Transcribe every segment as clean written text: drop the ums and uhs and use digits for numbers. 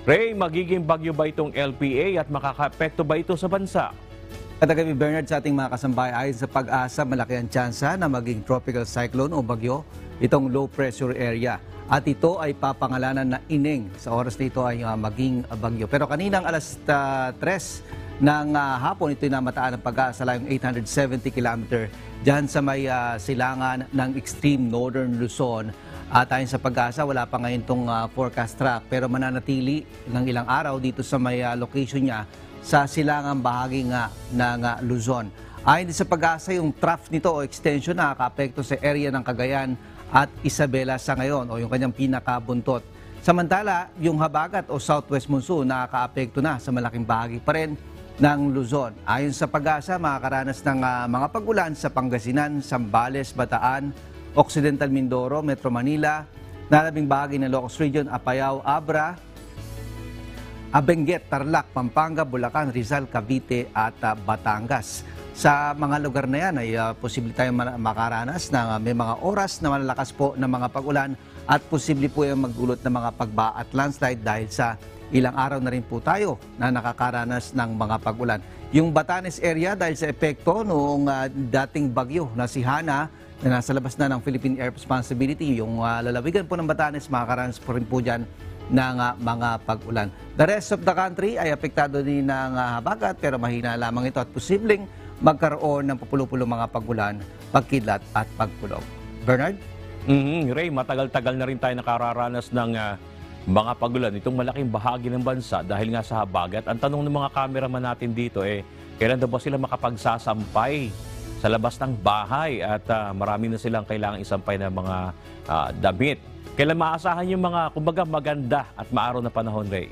Ray, magiging bagyo ba itong LPA at makakaapekto ba ito sa bansa? Katagabi Bernard, sa ating mga kasambahay, ayon sa Pag-asa, malaki ang tsansa na maging tropical cyclone o bagyo itong low pressure area. At ito ay papangalanan na Ineng. Sa oras na ito ay maging bagyo. Pero kaninang alas 3 ng hapon, ito'y namataan ng Pag-asa layong 870 km dyan sa may silangan ng extreme northern Luzon. At ayon sa Pag-asa, wala pa ngayon itong forecast track pero mananatili ng ilang araw dito sa may location niya sa silangang bahagi nga ng Luzon. Ayon din sa Pag-asa, yung trough nito o extension nakaka-apekto sa area ng Cagayan at Isabela sa ngayon o yung kanyang pinakabuntot. Samantala, yung habagat o southwest monsoon nakaka-apekto na sa malaking bahagi pa rin ng Luzon. Ayon sa Pag-asa, makakaranas ng mga pag-ulan sa Pangasinan, Zambales, Bataan, Occidental Mindoro, Metro Manila, nalabing bahagi ng Ilocos Region, Apayao, Abra, Benguet, Tarlac, Pampanga, Bulacan, Rizal, Cavite at Batangas. Sa mga lugar na yan ay posible tayong makaranas na may mga oras na malalakas po ng mga pag-ulan at posible po yung magdulot ng mga pagba at landslide dahil sa ilang araw na rin po tayo na nakakaranas ng mga pag-ulan. Yung Batanes area dahil sa epekto noong dating bagyo na si Hana na nasa labas na ng Philippine Air Responsibility, yung lalawigan po ng Batanes, makakaranas po rin po dyan ng mga pag-ulan. The rest of the country ay apektado din ng habagat pero mahina lamang ito at posibleng magkaroon ng papulupulong mga pag-ulan, pagkidlat at pagkulog. Bernard? Ray, matagal-tagal na rin tayo nakararanas ng mga pag-ulan itong malaking bahagi ng bansa dahil nga sa habagat. Ang tanong ng mga cameraman natin dito kailan daw ba sila makapagsasampay sa labas ng bahay at marami na silang kailangang isampay ng mga damit. Kailan maasahan yung mga, kumbaga, maganda at maaraw na panahon, Ray?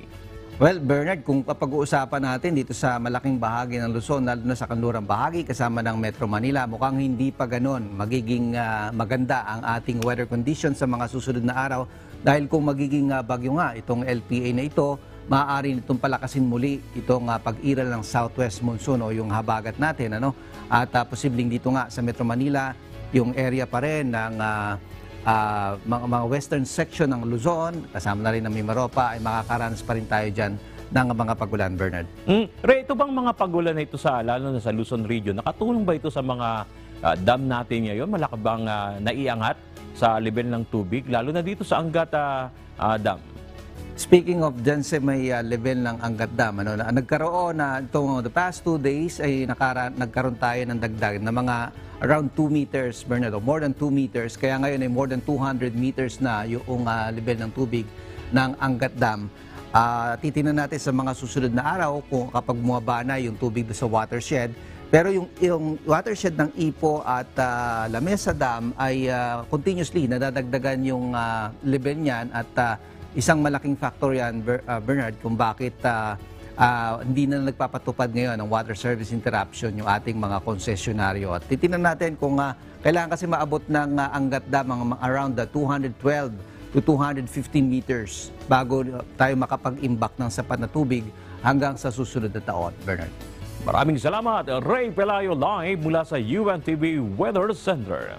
Well, Bernard, kung kapag-uusapan natin dito sa malaking bahagi ng Luzon, lalo na sa kanlurang bahagi kasama ng Metro Manila, mukhang hindi pa ganon magiging maganda ang ating weather conditions sa mga susunod na araw dahil kung magiging bagyo nga itong LPA na ito, maaari nitong palakasin muli itong pag-iral ng southwest monsoon o yung habagat natin. At posibleng dito nga sa Metro Manila, yung area pa rin ng mga western section ng Luzon, kasama na rin ng Mimaropa, ay makakaranas pa rin tayo dyan ng mga pag-ulan, Bernard. Ray, ito bang mga pag-ulan na ito lalo na sa Luzon region, nakatulong ba ito sa mga dam natin ngayon? Malaki bang naiangat sa level ng tubig, lalo na dito sa Angat Dam? Speaking of dyan sa may level ng Angat Dam, nagkaroon na itong the past 2 days ay nagkaroon tayo ng dagdag na mga around 2 meters, Bernard, more than 2 meters. Kaya ngayon ay more than 200 meters na yung level ng tubig ng Angat Dam. Titingnan natin sa mga susunod na araw kung kapag bumaba na yung tubig sa watershed. Pero yung watershed ng Ipo at Lamesa Dam ay continuously nadadagdagan yung level niyan at isang malaking factor yan, Bernard, kung bakit hindi na nagpapatupad ngayon ng water service interruption yung ating mga konsesyonaryo. At titingnan natin kung kailangan kasi maabot ng Angat Dam around 212 to 215 meters bago tayo makapag-imbak ng sapat na tubig hanggang sa susunod na taon, Bernard. Maraming salamat, Ray Pelayo, live mula sa UNTV Weather Center.